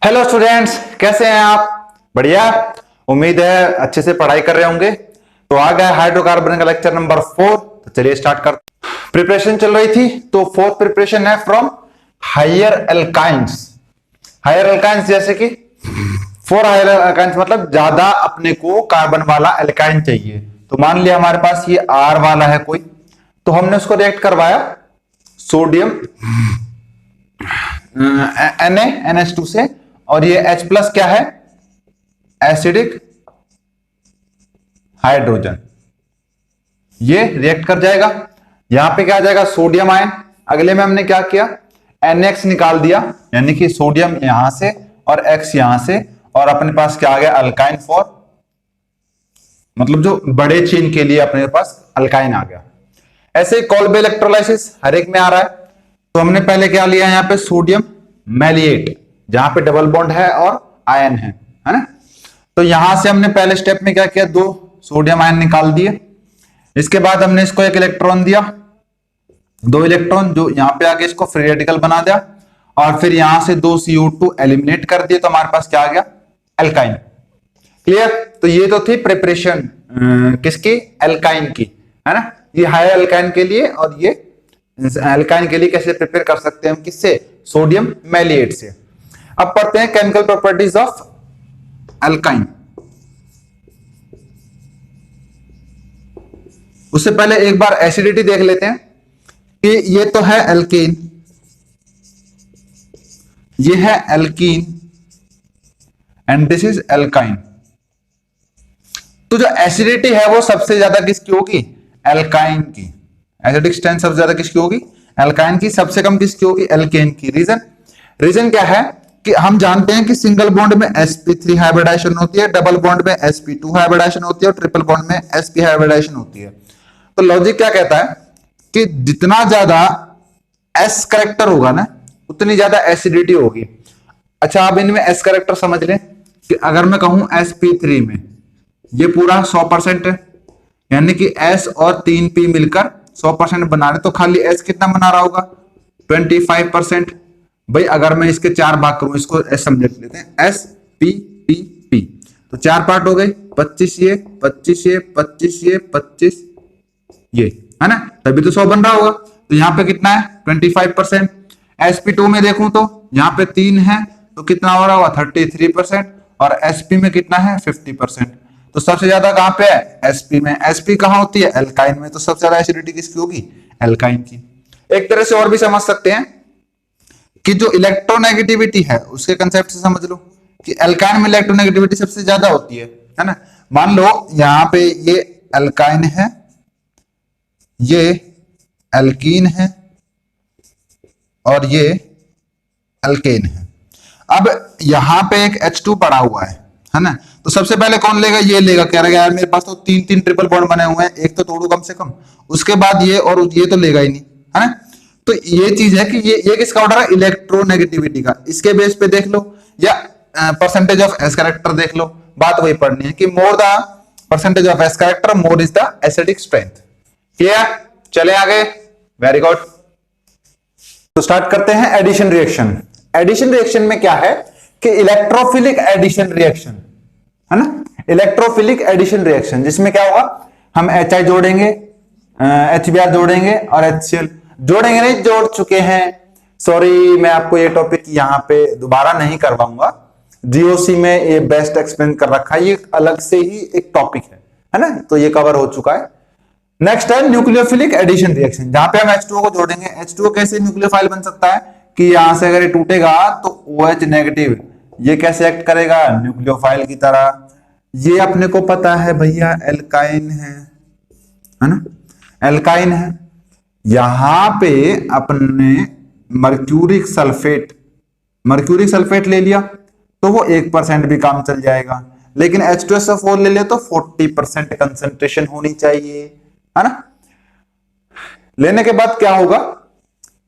Hello students, कैसे हैं आप? बढ़िया। उम्मीद है अच्छे से पढ़ाई कर रहे होंगे। तो आ गया हाइड्रोकार्बन का लेक्चर नंबर 4। तो चलिए स्टार्ट करते। प्रिपरेशन चल रही थी तो फोर्थ प्रिपरेशन है from higher alkynes. Higher alkynes जैसे कि फोर हायर एल्काइंस मतलब ज्यादा अपने को कार्बन वाला एल्काइन चाहिए। तो मान लिया हमारे पास ये R वाला है कोई, तो हमने उसको रिएक्ट करवाया सोडियम NH2 से, और ये H प्लस क्या है? Acidic hydrogen. ये रिएक्ट कर जाएगा। यहां पे क्या आ जाएगा? Sodium ion. अगले में हमने क्या किया? NX निकाल दिया, यानी कि सोडियम यहां से और X यहां से, और अपने पास क्या आ गया? अल्काइन फॉर, मतलब जो बड़े चेन के लिए अपने पास अल्काइन आ गया। ऐसे ही कोल्बे इलेक्ट्रोलाइसिस हर एक में आ रहा है। तो हमने पहले क्या लिया? यहां पे सोडियम मैलिएट, जहां पे डबल बॉन्ड है और आयन है ना। तो यहां से हमने पहले स्टेप में क्या किया? 2 सोडियम आयन निकाल दिए। इसके बाद हमने इसको एक इलेक्ट्रॉन दिया, 2 इलेक्ट्रॉन जो यहां पे आके इसको फ्री रेडिकल बना दिया, और फिर यहां से 2 CO2 एलिमिनेट कर दिए। तो हमारे पास क्या आ गया? एल्काइन। क्लियर? तो ये तो थी प्रिपरेशन किसकी? एल्काइन की, है ना। ये हायर एल्काइन के लिए, और ये एल्काइन के लिए कैसे प्रिपेयर कर सकते हैं हम? किससे? सोडियम मैलिएट से। अब पढ़ते हैं केमिकल प्रॉपर्टीज ऑफ एल्काइन। उससे पहले एक बार एसिडिटी देख लेते हैं कि ये तो है एल्कीन, ये है alkene, and this is alkyne. तो जो एसिडिटी है वो सबसे ज्यादा किसकी होगी? एल्काइन की। एसिडिक स्ट्रेंथ सबसे ज्यादा किसकी होगी? एल्काइन की। सबसे कम किसकी होगी? एल्केन की। रीजन क्या है कि हम जानते हैं कि सिंगल बॉन्ड में sp3 हाइब्रिडाइजेशन होती है, डबल बॉन्ड में sp2 हाइब्रिडाइजेशन होती है, और ट्रिपल बॉन्ड में sp हाइब्रिडाइजेशन होती है। तो लॉजिक क्या कहता है कि जितना ज्यादा s करेक्टर होगा ना, उतनी ज्यादा एसिडिटी होगी। अच्छा, आप इनमें s करेक्टर समझ लें कि अगर मैं कहूं sp3 में ये पूरा 100% है, यानी कि s और 3p मिलकर 100% बना रहे, तो खाली s कितना बना रहा होगा? 25%। भाई अगर मैं इसके 4 भाग करूं, इसको s समझ लेते हैं, s p p p, तो 4 पार्ट हो गए, 25 ये 25 ये 25 ये 25 ये, है ना। तभी तो 100 बन रहा होगा। तो यहाँ पे कितना है? 25%। sp2 में देखूं तो यहाँ पे 3 है, तो कितना हो रहा होगा? 33%। और sp में कितना है? 50%। तो सबसे ज्यादा कहां पे है? sp में। sp कहां होती है? एल्काइन में। तो सबसे ज्यादा एसिडिटी किसकी होगी? एल्काइन की। एक तरह से और भी समझ सकते हैं कि जो इलेक्ट्रोनेगेटिविटी है उसके कंसेप्ट से समझ लो कि एल्काइन में इलेक्ट्रोनेगेटिविटी सबसे ज्यादा होती है ना। मान लो यहां पे ये एल्काइन है, ये एल्कीन है, और ये एल्केन है। अब यहां पे एक H2 पड़ा हुआ है ना। तो सबसे पहले कौन लेगा? ये लेगा। कह रहा है यार मेरे पास तो 3 ट्रिपल बॉन्ड बने हुए हैं, एक तो तोड़ू कम से कम। उसके बाद ये, और ये तो लेगा ही नहीं, है ना। तो ये चीज है कि ये किसका ऑर्डर है? इलेक्ट्रोनेगेटिविटी का। इसके बेस पे देख लो, या परसेंटेज ऑफ एस कैरेक्टर देख लो। बात वही पढ़नी है कि more the percentage of S character more is the acidic strength. Clear? चले आगे। Very good. तो स्टार्ट करते हैं एडिशन रिएक्शन। एडिशन रिएक्शन में क्या है कि इलेक्ट्रोफिलिक एडिशन रिएक्शन, है ना। इलेक्ट्रोफिलिक एडिशन रिएक्शन जिसमें क्या होगा? हम HI जोड़ेंगे, HBr जोड़ेंगे, और HCl जोड़ेंगे नहीं, जोड़ चुके हैं। सॉरी, मैं आपको ये टॉपिक यहां पे दोबारा नहीं करवाऊंगा। GOC में ये बेस्ट एक्सप्लेन कर रखा है, ये अलग से ही एक टॉपिक है ना। तो ये कवर हो चुका है। नेक्स्ट है न्यूक्लियोफिलिक एडिशन रिएक्शन, जहां पे हम H2O को जोड़ेंगे। H2O कैसे न्यूक्लियोफाइल बन सकता है कि यहां से अगर ये टूटेगा तो OH नेगेटिव, ये कैसे एक्ट करेगा? न्यूक्लियोफाइल की तरह। ये अपने को पता है भैया, एल्काइन है ना, एल्काइन है। यहां पे अपने मर्क्यूरिक सल्फेट ले लिया तो वो 1% भी काम चल जाएगा, लेकिन H2SO4 ले लिया तो 40% कंसेंट्रेशन होनी चाहिए, है ना। लेने के बाद क्या होगा?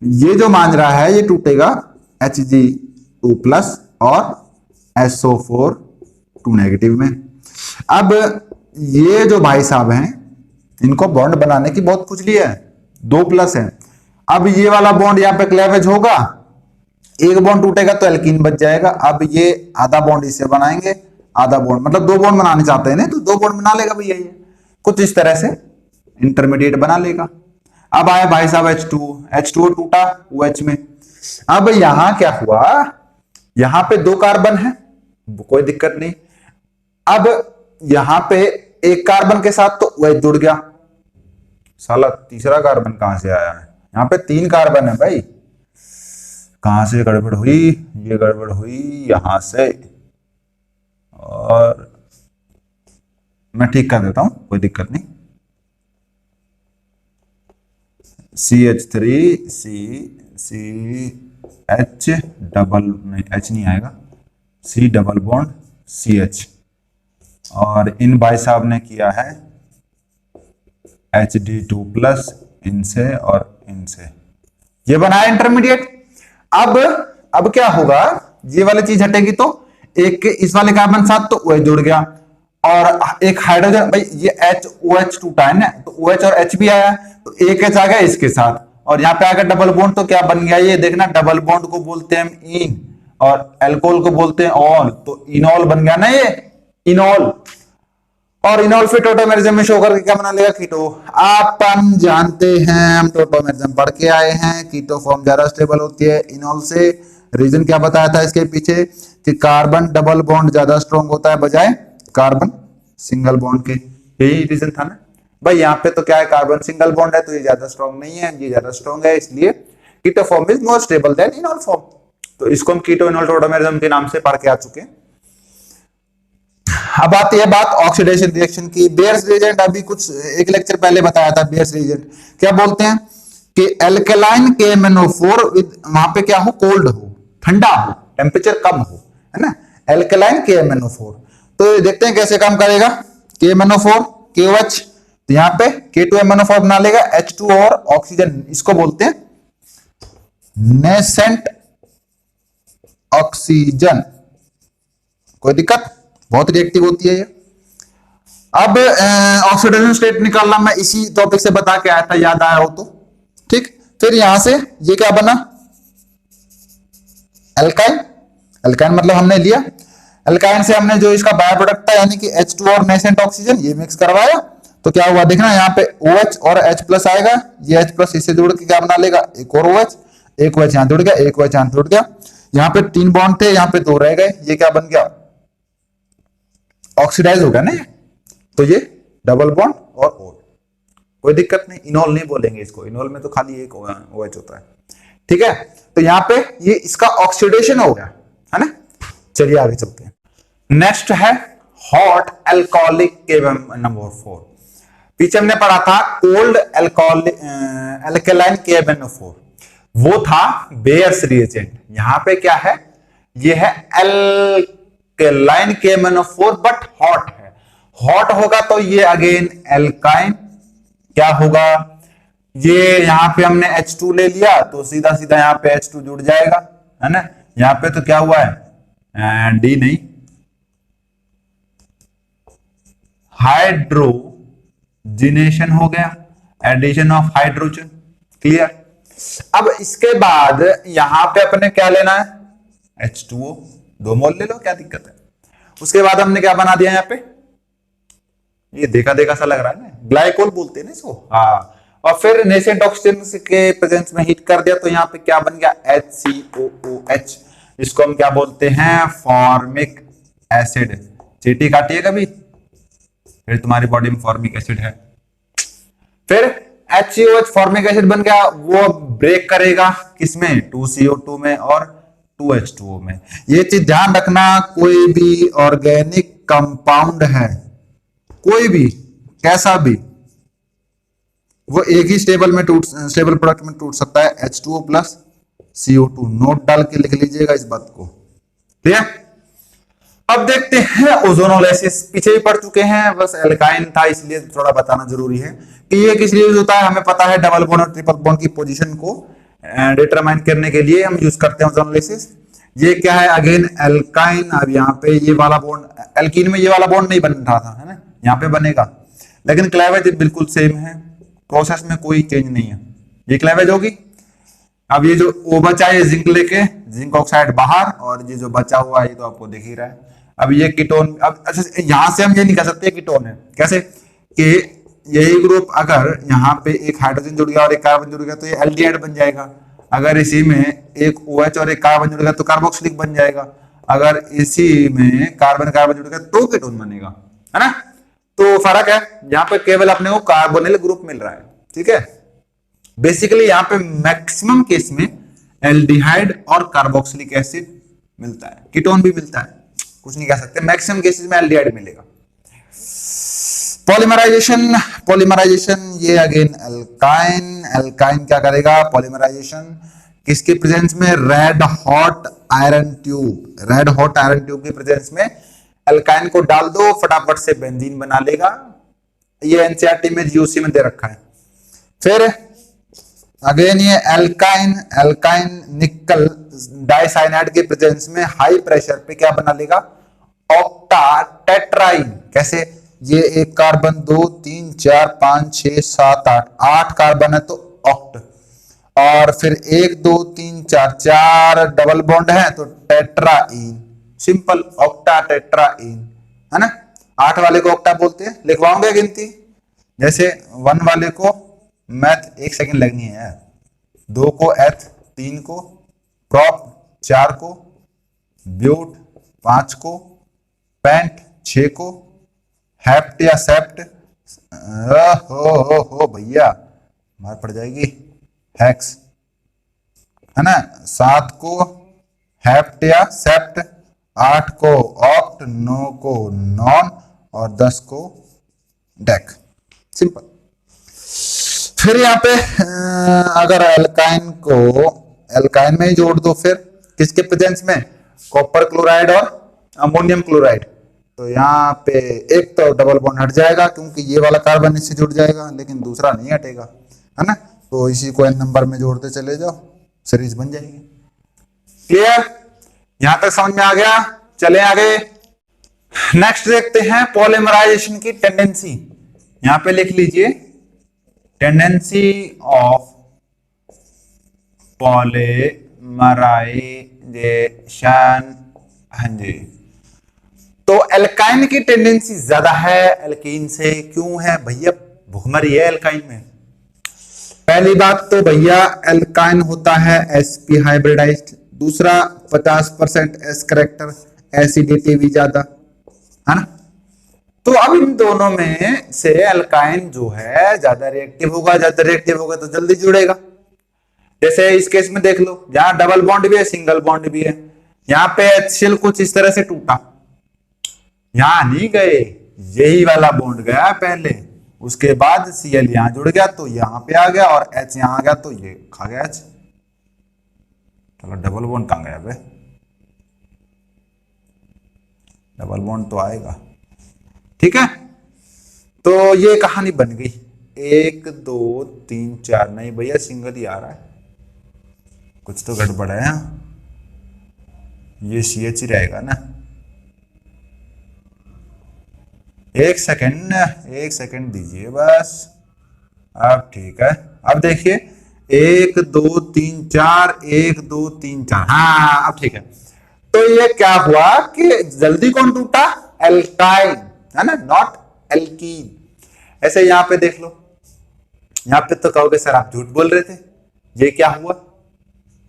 ये जो मान रहा है ये टूटेगा Hg2+ और SO4 2 नेगेटिव में। अब ये जो भाई साहब हैं, इनको बॉन्ड बनाने की बहुत खुजली है, 2+ है। अब ये वाला बॉन्ड यहाँ पे क्लेवेज होगा, एक बॉन्ड टूटेगा तो एल्कीन बच जाएगा। अब ये आधा बॉन्ड इससे बनाएंगे, आधा बॉन्ड, मतलब दो बॉन्ड बनाने चाहते हैं ना, तो दो बॉन्ड बना लेगा भैया, ये कुछ इस तरह से इंटरमीडिएट बना लेगा। अब आया भाई साहब H2O टूटा OH में। अब यहां क्या हुआ, यहां पे दो कार्बन है, कोई दिक्कत नहीं। अब यहां पे एक कार्बन के साथ तो OH जुड़ गया, साला तीसरा कार्बन कहां से आया है, यहाँ पे तीन कार्बन है भाई, कहां से गड़बड़ हुई, ये गड़बड़ हुई यहां से, और मैं ठीक कर देता हूं, कोई दिक्कत नहीं। CH3 CH डबल नहीं, H नहीं आएगा, C डबल बॉन्ड CH, और इन भाई साहब ने किया है HD2 प्लस इनसे और इनसे, ये बनाया इंटरमीडिएट। अब क्या होगा, ये वाली चीज हटेगी तो एक इस वाले कार्बन साथ तो OH जुड़ गया, और एक हाइड्रोजन, भाई ये OH टूटा है ना, तो OH और H भी आया, तो एक H आ गया इसके साथ, और यहाँ पे आ गया डबल बॉन्ड, तो क्या बन गया ये देखना, डबल बॉन्ड को बोलते हैं हम इन, और एल्कोहल को बोलते हैं ऑल, तो इनॉल बन गया ना ये, इनॉल। और इनॉल फिर टोटोमेरिज्म में शो करके क्या बना लेगा, कीटो। अपन जानते हैं, हम टोटोमेरिज्म पढ़ के आए हैं, कीटो फॉर्म ज्यादा स्टेबल होती है इनॉल से। रीजन क्या बताया था इसके पीछे, कि कार्बन डबल बॉन्ड ज्यादा स्ट्रॉन्ग होता है बजाय कार्बन सिंगल बॉन्ड के, यही रीजन था ना भाई। यहाँ पे तो क्या है, कार्बन सिंगल बॉन्ड है तो ये ज्यादा स्ट्रॉन्ग नहीं है, ये ज्यादा स्ट्रॉन्ग है, इसलिए keto form is more stable than enol form. तो इसको हम कीटो इनॉल टोटोमेरिज्म के नाम से पढ़ के आ चुके हैं। अब आती है बात ऑक्सीडेशन रिएक्शन की। बेयर्स रिएजेंट अभी कुछ एक लेक्चर पहले बताया था, बेयर्स रिएजेंट क्या बोलते हैं कि एल्केलाइन KMnO4 विद, वहां पे क्या हो, कोल्ड हो, ठंडा हो, टेम्परेचर कम हो, है ना, एल्केलाइन KMnO4। तो देखते हैं कैसे काम करेगा, KMnO4 KOH, तो यहाँ पे K2MnO4 बना लेगा, H2 और ऑक्सीजन, इसको बोलते हैं नेसेंट ऑक्सीजन। कोई दिक्कत, बहुत रिएक्टिव होती है ये। अब ऑक्सीडेशन स्टेट निकालना मैं इसी टॉपिक से बता के आया था, याद आया हो तो ठीक। फिर यहां से ये क्या बना, एल्काइन। एल्काइन मतलब हमने लिया, एल्काइन से हमने जो इसका बाय प्रोडक्ट था यानी कि H2 और नेसेंट ऑक्सीजन ये मिक्स करवाया, तो क्या हुआ देखना, यहाँ पे OH और H प्लस आएगा, ये H प्लस इससे जुड़ के क्या बना लेगा, एक और OH, एक OH यहां जुड़ गया, एक OH यहां जुड़ गया, यहाँ पे तीन बॉन्ड थे, यहाँ पे दो रह गए, ये क्या बन गया, ऑक्सीडाइज हो गया ना ये, तो ये डबल बॉन्ड और O। कोई दिक्कत नहीं, इनॉल नहीं बोलेंगे इसको, इनॉल में तो खाली एक OH होता है, ठीक है। तो यहाँ पे ये इसका ऑक्सीडेशन हो गया, है ना। चलिए आगे चलते हैं। नेक्स्ट है हॉट एल्कोहलिक नंबर 4। पीछे हमने पढ़ा था कोल्ड एल्केलाइन KMnO4, वो था बेयर्स रिएजेंट। यहां पे क्या है, ये है एल्केलाइन KMnO4 बट हॉट है। हॉट होगा तो ये अगेन एल्काइन क्या होगा, ये यहां पे हमने H2 ले लिया तो सीधा सीधा यहां पे H2 जुड़ जाएगा, है ना। यहां पे तो क्या हुआ है, डी नहीं, हाइड्रोजिनेशन हो गया, एडिशन ऑफ हाइड्रोजन, क्लियर। अब इसके बाद यहां पे अपने क्या लेना है, H2O, 2 मोल ले लो, क्या दिक्कत है। उसके बाद हमने क्या बना दिया यहाँ पे, ये देखा देखा सा लग रहा है ना, ग्लाइकोल बोलते हैं ना इसको, हाँ। और फिर नेसेंट ऑक्सीजन के प्रेजेंस में हीट कर दिया तो यहाँ पे क्या बन गया, HCOOH, इसको हम क्या बोलते हैं, फॉर्मिक एसिड। चीटी काटी है कभी, फिर तुम्हारी बॉडी में फॉर्मिक एसिड है। फिर HCOH फॉर्मिक एसिड बन गया, वो ब्रेक करेगा किसमें, 2CO2 में और 2H2O में। ये चीज ध्यान रखना, कोई भी ऑर्गेनिक कंपाउंड है, कोई भी कैसा भी, वो एक ही स्टेबल प्रोडक्ट में टूट सकता है, H2O प्लस CO2। नोट डाल के लिख लीजिएगा इस बात को, ठीक है। अब देखते हैं ओजोनोलाइसिस, पीछे ही पढ़ चुके हैं, बस एल्काइन था इसलिए थोड़ा बताना जरूरी है कि ये किस लिए यूज होता है। हमें पता है डबल बॉन्ड और ट्रिपल बॉन्ड की पोजीशन को डिटरमाइन करने के लिए हम यूज करते हैं ओजोनोलाइसिस। ये क्या है, अगेन एल्काइन। अब यहाँ पे ये वाला बॉन्ड, एल्कीन में ये वाला बॉन्ड नहीं बन रहा था, है ना, यहाँ पे बनेगा, लेकिन क्लेवेज बिल्कुल सेम है, प्रोसेस में कोई चेंज नहीं है, ये क्लेवेज होगी। अब ये जो O बचा है जिंक लेके जिंक ऑक्साइड बाहर, और ये जो बचा हुआ है ये तो आपको दिख ही रहा है। अब ये कीटोन, अब अच्छा यहां से हम ये नहीं कह सकते कीटोन है, कैसे कि यही ग्रुप अगर यहाँ पे एक हाइड्रोजन जुड़ गया और एक कार्बन जुड़ गया तो ये एल्डिहाइड बन जाएगा। अगर इसी में एक OH और एक कार्बन जुड़ गया तो कार्बोक्सिलिक बन जाएगा। अगर इसी में कार्बन कार्बन जुड़ गया तो कीटोन बनेगा, है ना। तो फर्क है, यहाँ पे केवल अपने को कार्बोनिल ग्रुप मिल रहा है, ठीक है। बेसिकली यहाँ पे मैक्सिमम केस में एल्डिहाइड और कार्बोक्सिलिक एसिड मिलता है, कीटोन भी मिलता है, कुछ नहीं कह सकते, मैक्सिमम केसेस में एल्डिहाइड मिलेगा। पॉलीमराइजेशन, पॉलीमराइजेशन ये अगेन एल्काइन, एल्काइन क्या करेगा पॉलीमराइजेशन किसके प्रेजेंस में, red hot iron tube, red hot iron tube के प्रेजेंस में एल्काइन को डाल दो, फटाफट से बेंजीन बना लेगा। ये एनसीईआरटी में जीओसी में दे रखा है। फिर अगेन ये एल्काइन, एल्काइन निकल डाइसाइनाइड के प्रेजेंस में हाई प्रेशर पे क्या बना लेगा, ऑक्टा टेट्राइन। कैसे, ये एक कार्बन 2 3 4 5 6 7 8, 8 कार्बन है तो ऑक्ट, और फिर 1 2 3 4 4 डबल बॉन्ड है तो टेट्राइन, सिंपल ऑक्टा टेट्राइन, है ना। 8 वाले को ऑक्टा बोलते हैं, लिखवाओगे गिनती, जैसे 1 वाले को मैथ 1 सेकंड लगनी है यार, 2 को एथ, 3 को प्रॉप, 4 को ब्यूट, 5 को पेंट, 6 को हेप्ट या सेप्ट, हो भैया मार पड़ जाएगी, हेक्स, है ना। 7 को हेप्ट या सेप्ट, 8 को ऑक्ट, 9 को नॉन और 10 को डेक, सिंपल। फिर यहाँ पे अगर एल्काइन को एल्काइन में ही जोड़ दो, फिर किसके प्रेजेंस में, कॉपर क्लोराइड और अमोनियम क्लोराइड, तो यहाँ पे एक तो डबल बॉन्ड हट जाएगा क्योंकि ये वाला कार्बन इससे जुड़ जाएगा, लेकिन दूसरा नहीं हटेगा, है ना। तो इसी को n नंबर में जोड़ते चले जाओ, सीरीज बन जाएगी। क्लियर, यहां तक समझ में आ गया। चले आगे, नेक्स्ट देखते हैं पॉलीमराइजेशन की टेंडेंसी। यहां पे लिख लीजिए टेंडेंसी ऑफ पॉलीमराइजेशन, हाँ जी। तो एल्काइन की टेंडेंसी ज्यादा है एल्कीन से, क्यों है भैया, भुखमरी है एल्काइन में। पहली बात तो भैया एल्काइन होता है sp हाइब्रिडाइज्ड, दूसरा 50% s करेक्टर, एसिडिटी भी ज्यादा, है ना। तो अब इन दोनों में से एल्काइन जो है ज्यादा रिएक्टिव होगा, ज्यादा रिएक्टिव होगा तो जल्दी जुड़ेगा। जैसे इस केस में देख लो, जहां डबल बॉन्ड भी है सिंगल बॉन्ड भी है, यहाँ पे HCl कुछ इस तरह से टूटा, यहां नहीं गए, यही वाला बॉन्ड गया पहले, उसके बाद Cl यहां जुड़ गया तो यहां पे आ गया, और H यहां आ गया तो ये खा गया H। चलो डबल बॉन्ड कहां गया बे, डबल बॉन्ड तो आएगा, ठीक है। तो ये कहानी बन गई, 1 2 3 4, नहीं भैया सिंगल ही आ रहा है, कुछ तो गड़बड़ है, ये CH ही रहेगा ना। एक सेकंड दीजिए बस, अब ठीक है। अब देखिए 1 2 3 4, 1 2 3 4, हाँ अब ठीक है। तो ये क्या हुआ कि जल्दी कौन टूटा, एल्काइन, है ना, नॉट एल्कीन। ऐसे यहां पे देख लो, यहां पे तो कहोगे सर आप झूठ बोल रहे थे, ये क्या हुआ,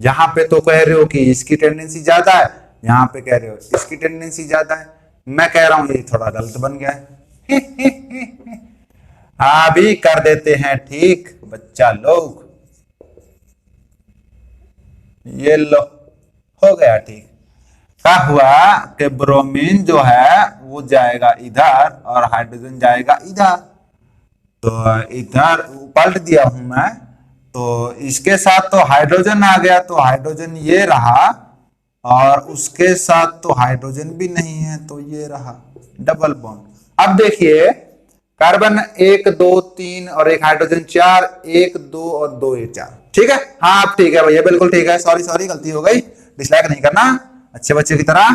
यहां पे तो कह रहे हो कि इसकी टेंडेंसी ज्यादा है, यहां पे कह रहे हो इसकी टेंडेंसी ज्यादा है, मैं कह रहा हूं ये थोड़ा गलत बन गया है। हाँ भी कर देते हैं ठीक बच्चा लोग, ये लो हो गया ठीक। क्या हुआ कि ब्रोमीन जो है वो जाएगा इधर और हाइड्रोजन जाएगा इधर, तो इधर पलट दिया हूं मैं, तो इसके साथ तो हाइड्रोजन आ गया, तो हाइड्रोजन ये रहा, और उसके साथ तो हाइड्रोजन भी नहीं है तो ये रहा डबल बॉन्ड। अब देखिए कार्बन 1 2 3 और एक हाइड्रोजन 4, 1 2 और 2 ये 4, ठीक है। हाँ अब ठीक है भैया, बिल्कुल ठीक है, सॉरी गलती हो गई, डिसलाइक नहीं करना अच्छे बच्चे की तरह।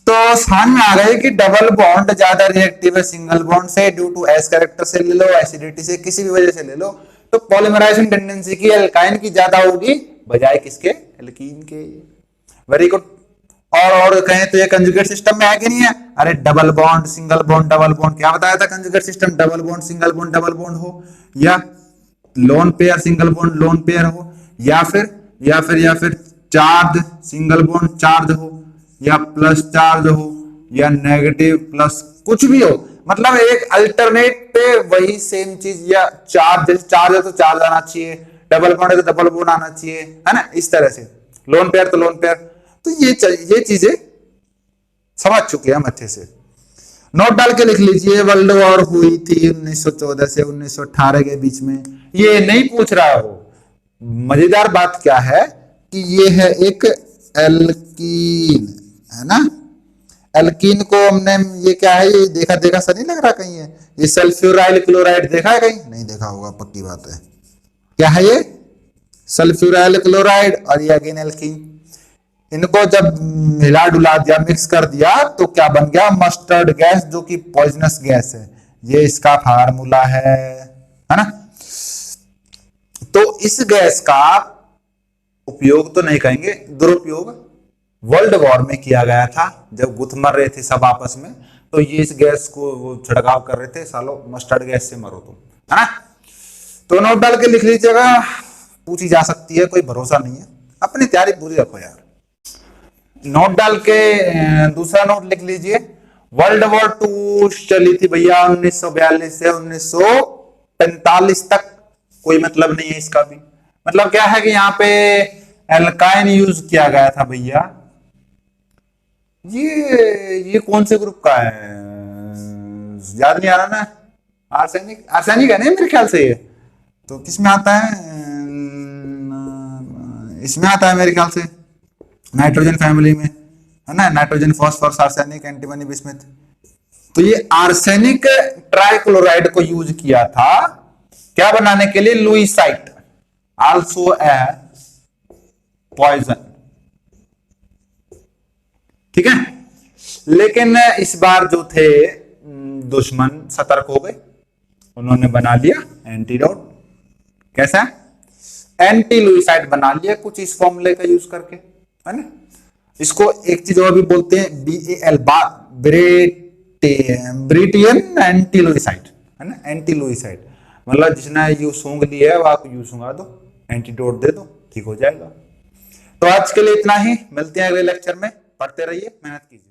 तो समझ में आ गए कि डबल बॉन्ड ज्यादा रिएक्टिव है सिंगल बॉन्ड से, ड्यू टू एस कैरेक्टर से ले लो, एसिडिटी से, किसी भी वजह से ले लो, तो पॉलीमराइजेशन टेंडेंसी की एल्काइन की ज्यादा होगी बजाय किसके, एल्कीन के। Very good. और कहें तो ये कंजुगेट सिस्टम में है कि नहीं है? अरे double bond, single bond, double bond, क्या बताया था conjugate system? Double bond, single bond, double bond हो, या lone pair, single bond, lone pair हो, या फिर चार्ज, सिंगल बॉन्ड चार्ज हो, या प्लस चार्ज हो, या नेगेटिव प्लस, कुछ भी हो, मतलब एक अल्टरनेट पे वही सेम चीज, या चार्ज, जैसे चार्ज है तो चार्ज आना चाहिए, डबल बॉन्ड है तो डबल बॉन्ड आना चाहिए, है ना, इस तरह से। लोन पेयर तो लोन पेयर। तो ये चीजें समझ चुके हैं हम अच्छे से। नोट डाल के लिख लीजिए, वर्ल्ड वॉर हुई थी 1914 से 1918 के बीच में। ये नहीं पूछ रहा हो। मजेदार बात क्या है कि ये है एक एल्कीन, है ना। एल्कीन को हमने, ये क्या है, ये देखा देखा सा नहीं लग रहा कहीं? है ये सल्फ्यूराइल क्लोराइड, देखा है कहीं? नहीं देखा होगा, पक्की बात है। क्या है ये? सल्फ्यूराइल क्लोराइड, और ये अगेन एल्कीन। इनको जब मिला डुला दिया, मिक्स कर दिया, तो क्या बन गया? मस्टर्ड गैस, जो कि पॉइजनस गैस है। ये इसका फार्मूला है ना। तो इस गैस का उपयोग तो नहीं कहेंगे, दुरुपयोग वर्ल्ड वॉर में किया गया था, जब गुथ मर रहे थे सब आपस में, तो ये इस गैस को वो छिड़काव कर रहे थे, सालो मस्टर्ड गैस से मरो तुम, है ना। तो नोट डाल के लिख लीजिएगा, पूछी जा सकती है, कोई भरोसा नहीं है, अपनी तैयारी पूरी रखो यार। नोट डाल के दूसरा नोट लिख लीजिए, वर्ल्ड वॉर 2 चली थी भैया 1942 से 1945 तक। कोई मतलब नहीं है इसका भी। मतलब क्या है कि यहाँ पे एल्काइन यूज किया गया था भैया। ये कौन से ग्रुप का है, याद नहीं आ रहा ना। आर्सेनिक, आर्सेनिक है ना मेरे ख्याल से। ये तो किस में आता है? इसमें आता है मेरे ख्याल से, नाइट्रोजन फैमिली में, है ना। Nitrogen, phosphorus, arsenic, antimony, bismuth. तो ये आर्सेनिक ट्राइक्लोराइड को यूज किया था क्या बनाने के लिए? लुईसाइट, आल्सो ए पॉइजन, ठीक है। लेकिन इस बार जो थे दुश्मन सतर्क हो गए, उन्होंने बना लिया एंटीडोट। कैसा? एंटी लुईसाइट बना लिया, कुछ इस फॉर्मूले का यूज करके, है ना। इसको एक चीज और भी बोलते हैं, BAL, ब्रिटियन एंटी लुईसाइट, है ना। एंटी लुईसाइट मतलब जिसने यूं सूंघ ली है, वो यूं सूंघा दो, एंटीडोट दे दो, ठीक हो जाएगा। तो आज के लिए इतना ही, मिलते हैं अगले लेक्चर में। पढ़ते रहिए, मेहनत कीजिए।